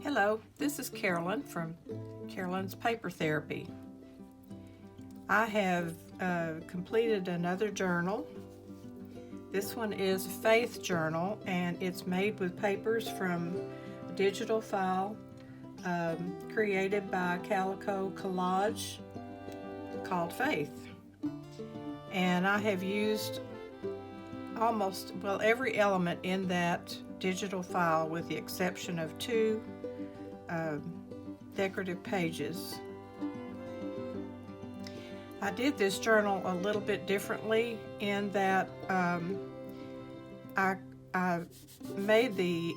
Hello, this is Carolyn from Carolyn's Paper Therapy. I have completed another journal. This one is Faith Journal, and it's made with papers from a digital file created by Calico Collage called Faith. And I have used every element in that digital file with the exception of two decorative pages. I did this journal a little bit differently in that I made the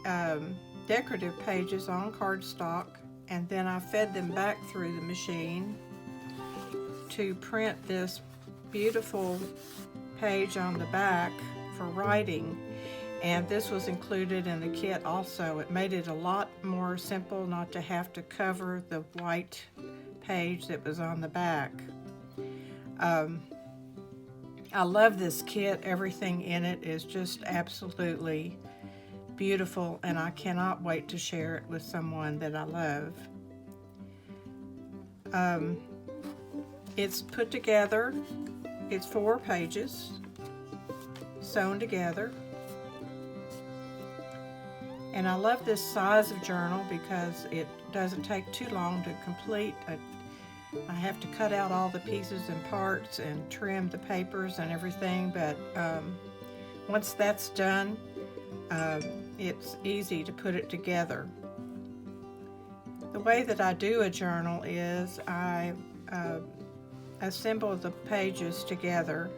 decorative pages on cardstock, and then I fed them back through the machine to print this beautiful page on the back for writing. And this was included in the kit also. It made it a lot more simple not to have to cover the white page that was on the back. I love this kit. Everything in it is just absolutely beautiful, and I cannot wait to share it with someone that I love. It's put together. It's 4 pages sewn together. And I love this size of journal because it doesn't take too long to complete. I have to cut out all the pieces and parts and trim the papers and everything, but once that's done, it's easy to put it together. The way that I do a journal is I assemble the pages together,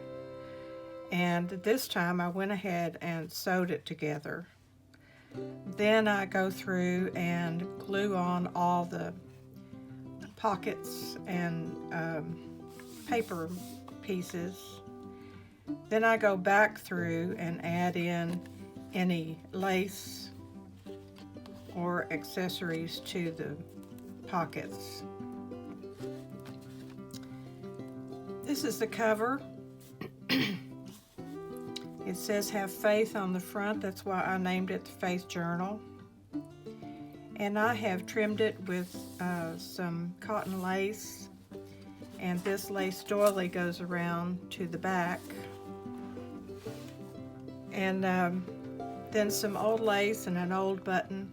and this time I went ahead and sewed it together. Then I go through and glue on all the pockets and paper pieces. Then I go back through and add in any lace or accessories to the pockets. This is the cover. It says "Have Faith" on the front. That's why I named it the Faith Journal. And I have trimmed it with some cotton lace, and this lace doily goes around to the back. And then some old lace and an old button,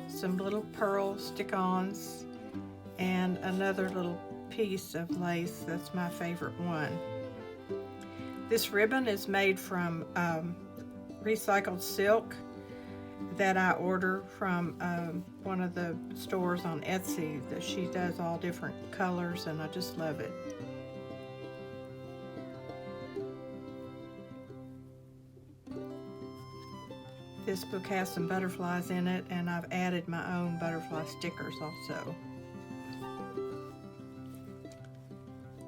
some little pearl stick-ons, and another little piece of lace. That's my favorite one. This ribbon is made from recycled silk that I order from one of the stores on Etsy. That she does all different colors, and I just love it. This book has some butterflies in it, and I've added my own butterfly stickers also.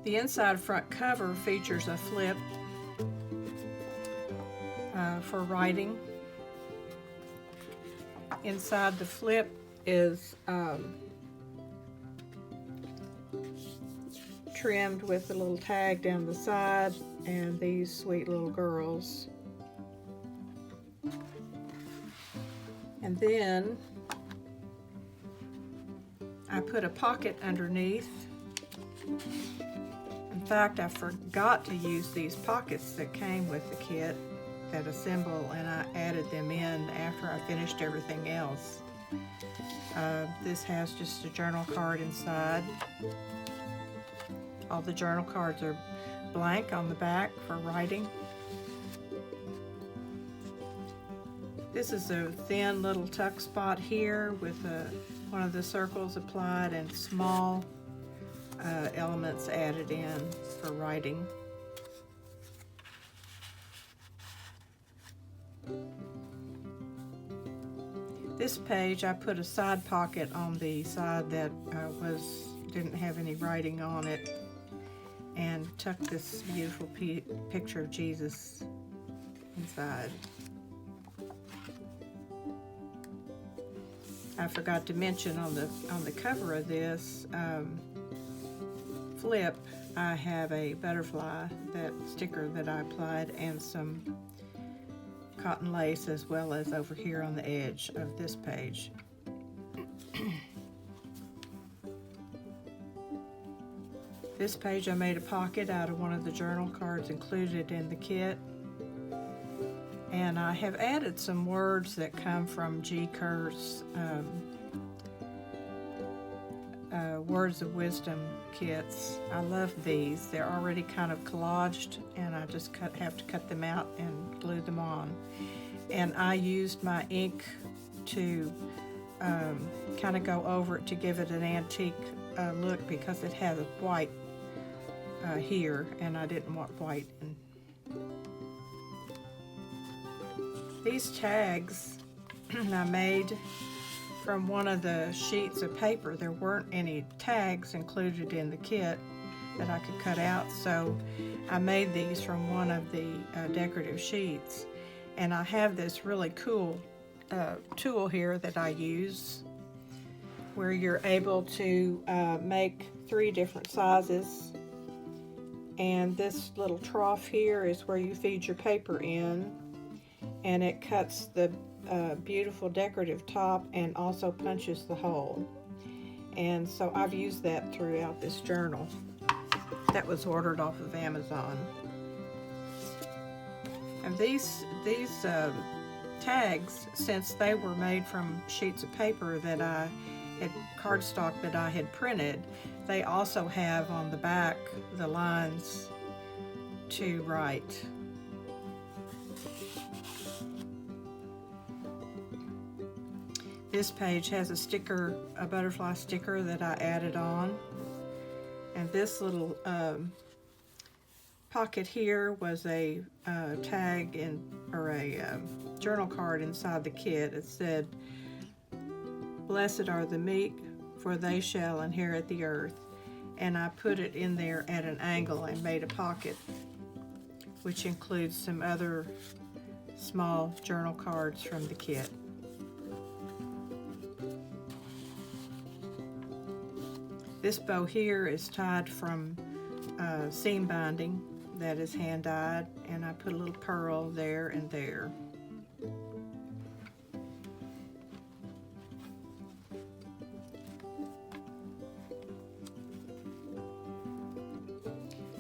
The inside front cover features a flip for writing. Inside the flip is trimmed with a little tag down the side and these sweet little girls. And then I put a pocket underneath. In fact, I forgot to use these pockets that came with the kit that assemble, and I added them in after I finished everything else. This has just a journal card inside. All the journal cards are blank on the back for writing. This is a thin little tuck spot here with one of the circles applied and small elements added in for writing. This page, I put a side pocket on the side that didn't have any writing on it, and tucked this beautiful picture of Jesus inside. I forgot to mention on the cover of this flip, I have a butterfly, that sticker that I applied, and some cotton lace, as well as over here on the edge of this page. This page I made a pocket out of one of the journal cards included in the kit, and I have added some words that come from G. Kerr's Words of Wisdom kits. I love these. They're already kind of collaged, and I just have to cut them out and glue them on. And I used my ink to kind of go over it to give it an antique look, because it has a white here, and I didn't want white. These tags I made from one of the sheets of paper. There weren't any tags included in the kit that I could cut out, so I made these from one of the decorative sheets. And I have this really cool tool here that I use, where you're able to make 3 different sizes. And this little trough here is where you feed your paper in, and it cuts the beautiful decorative top and also punches the hole. And so I've used that throughout this journal. That was ordered off of Amazon. And these tags, since they were made from sheets of paper that I had, cardstock that I had printed, they also have on the back the lines to write. This page has a sticker, a butterfly sticker that I added on. And this little pocket here was a tag or a journal card inside the kit. It said, "Blessed are the meek, for they shall inherit the earth." And I put it in there at an angle and made a pocket, which includes some other small journal cards from the kit. This bow here is tied from seam binding that is hand dyed, and I put a little pearl there and there.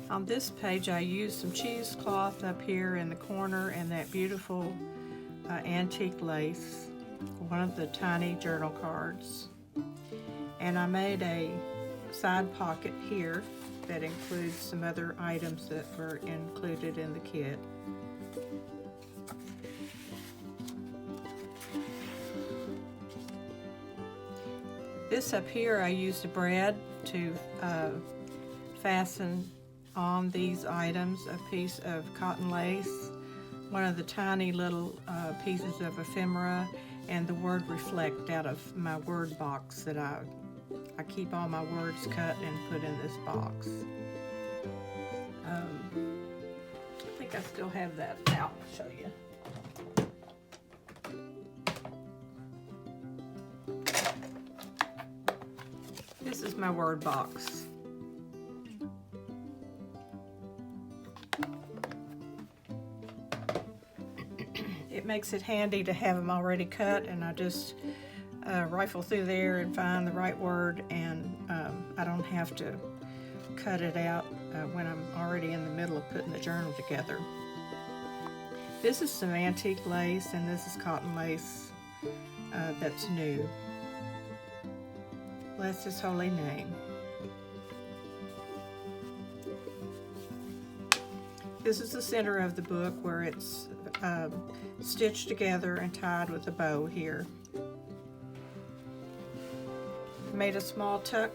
On this page I used some cheesecloth up here in the corner and that beautiful antique lace, one of the tiny journal cards. And I made a side pocket here that includes some other items that were included in the kit. This up here, I used a brad to fasten on these items, a piece of cotton lace, one of the tiny little pieces of ephemera, and the word reflect out of my word box that I keep all my words cut and put in this box. I think I still have that out. I'll show you. This is my word box. It makes it handy to have them already cut, and I just rifle through there and find the right word, and I don't have to cut it out when I'm already in the middle of putting the journal together. This is some antique lace, and this is cotton lace that's new. Bless His holy name. This is the center of the book where it's stitched together and tied with a bow here. Made a small tuck,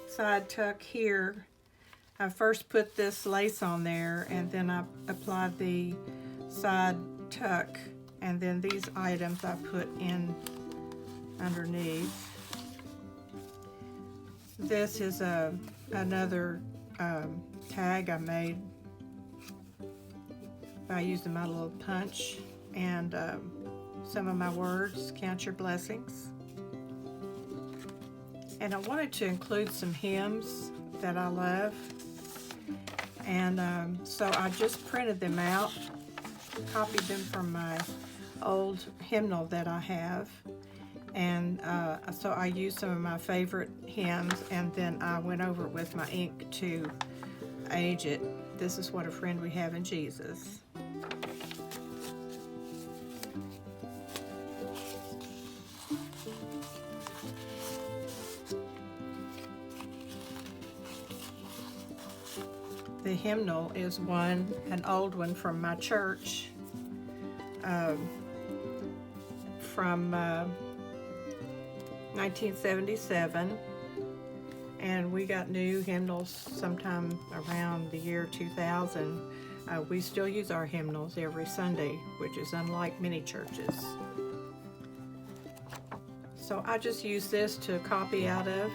side tuck here. I first put this lace on there, and then I applied the side tuck, and then these items I put in underneath. This is another tag I made by using my little punch and some of my words, count your blessings. And I wanted to include some hymns that I love. And so I just printed them out, copied them from my old hymnal that I have. And so I used some of my favorite hymns, and then I went over it with my ink to age it. This is What a Friend We Have in Jesus. The hymnal is an old one from my church, from 1977, and we got new hymnals sometime around the year 2000. We still use our hymnals every Sunday, which is unlike many churches. So I just use this to copy out of.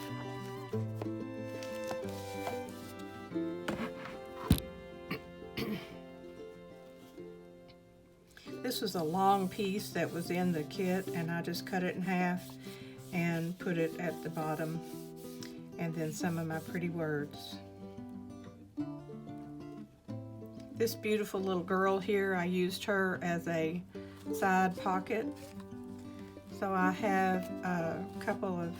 This was a long piece that was in the kit, and I just cut it in half and put it at the bottom, and then some of my pretty words. This beautiful little girl here, I used her as a side pocket. So I have a couple of,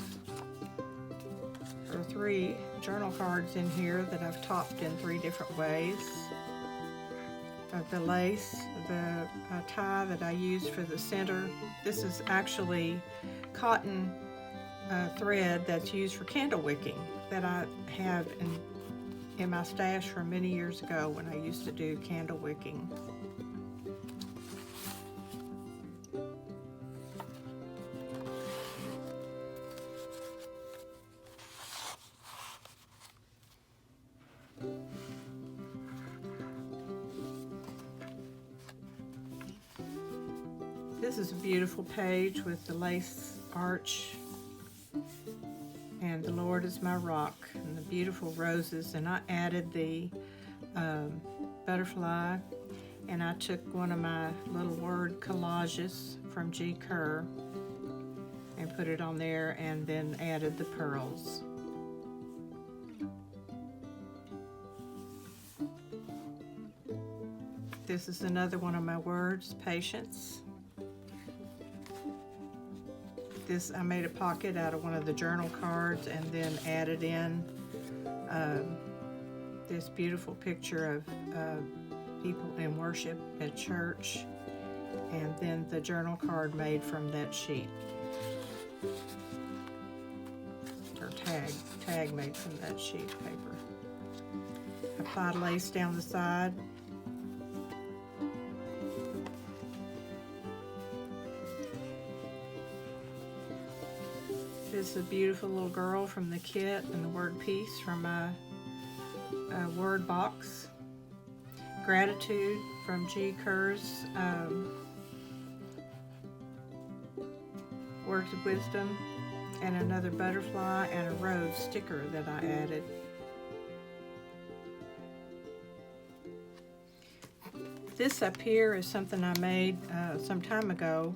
or 3 journal cards in here that I've topped in 3 different ways. The lace, the tie that I used for the center. This is actually cotton thread that's used for candle wicking that I have in my stash from many years ago when I used to do candle wicking. This is a beautiful page with the lace arch and the Lord is my rock and the beautiful roses, and I added the butterfly, and I took one of my little word collages from G. Kerr and put it on there, and then added the pearls. This is another one of my words, patience. This, I made a pocket out of one of the journal cards and then added in this beautiful picture of people in worship at church, and then the journal card made from that sheet, or tag made from that sheet of paper. Applied lace down the side. This is a beautiful little girl from the kit, and the word peace from my word box. Gratitude from G. Kerr's words of wisdom, and another butterfly and a rose sticker that I added. This up here is something I made some time ago.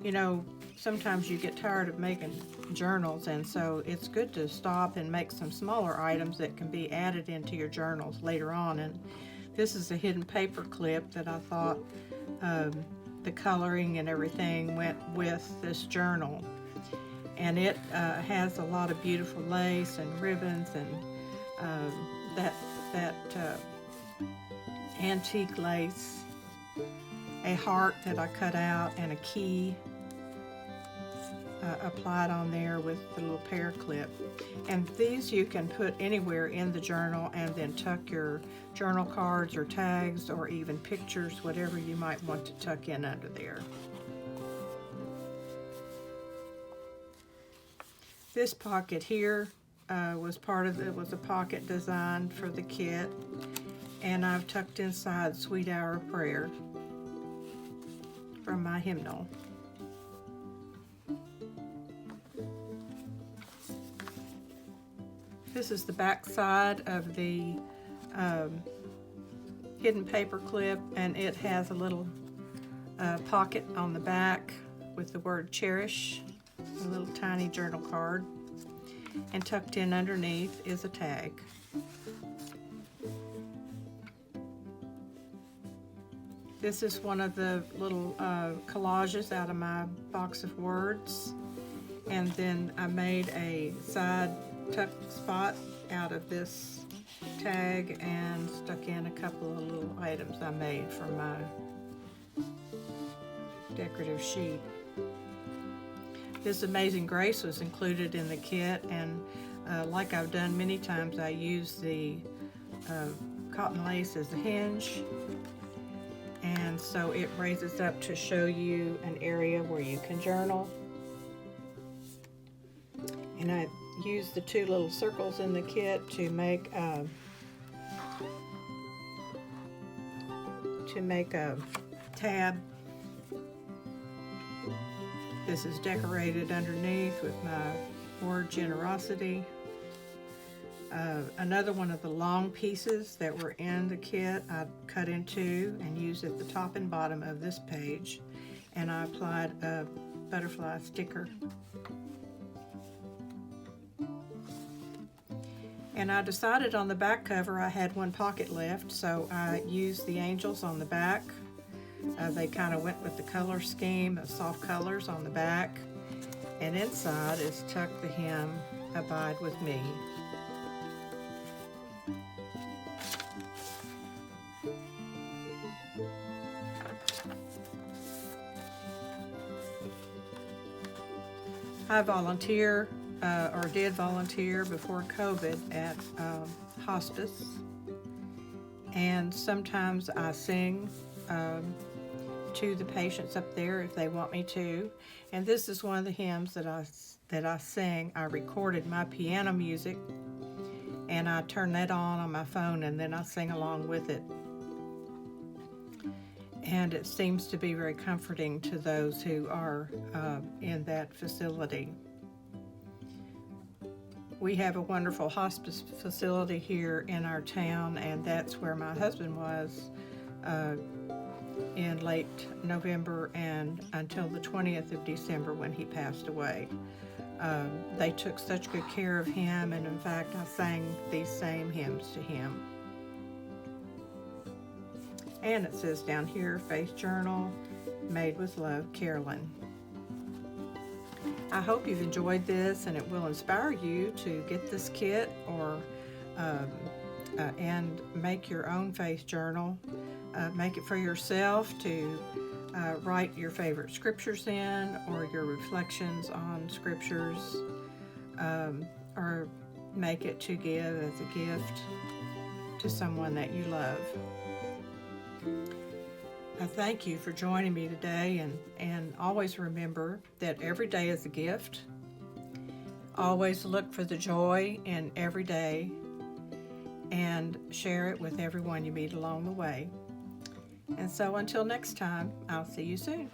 You know, sometimes you get tired of making journals, and so it's good to stop and make some smaller items that can be added into your journals later on. And this is a hidden paper clip that I thought the coloring and everything went with this journal. And it has a lot of beautiful lace and ribbons and that antique lace, a heart that I cut out, and a key applied on there with the little pear clip. And these you can put anywhere in the journal and then tuck your journal cards or tags or even pictures, whatever you might want to tuck in under there. This pocket here was a pocket designed for the kit, and I've tucked inside Sweet Hour of Prayer from my hymnal. This is the back side of the hidden paper clip, and it has a little pocket on the back with the word cherish, a little tiny journal card, and tucked in underneath is a tag. This is one of the little collages out of my box of words, and then I made a side tuck spot out of this tag and stuck in a couple of little items I made from my decorative sheet. This Amazing Grace was included in the kit, and like I've done many times, I use the cotton lace as a hinge, and so it raises up to show you an area where you can journal. And I used the two little circles in the kit to make a tab. This is decorated underneath with my word generosity. Another one of the long pieces that were in the kit I cut in two and used at the top and bottom of this page, and I applied a butterfly sticker. And I decided on the back cover I had one pocket left, so I used the angels on the back. They kind of went with the color scheme of soft colors on the back. And inside is tucked the hymn, Abide With Me. I volunteer or did volunteer before COVID at hospice, and sometimes I sing to the patients up there if they want me to. And this is one of the hymns that I sing. I recorded my piano music and I turn that on my phone, and then I sing along with it. And it seems to be very comforting to those who are in that facility. We have a wonderful hospice facility here in our town, and that's where my husband was in late November and until the 20th of December when he passed away. They took such good care of him, and in fact I sang these same hymns to him. And it says down here, Faith Journal, Made with Love, Carolyn. I hope you've enjoyed this, and it will inspire you to get this kit or and make your own faith journal. Make it for yourself to write your favorite scriptures in, or your reflections on scriptures, or make it to give as a gift to someone that you love. I thank you for joining me today, and always remember that every day is a gift. Always look for the joy in every day and share it with everyone you meet along the way. And so until next time, I'll see you soon.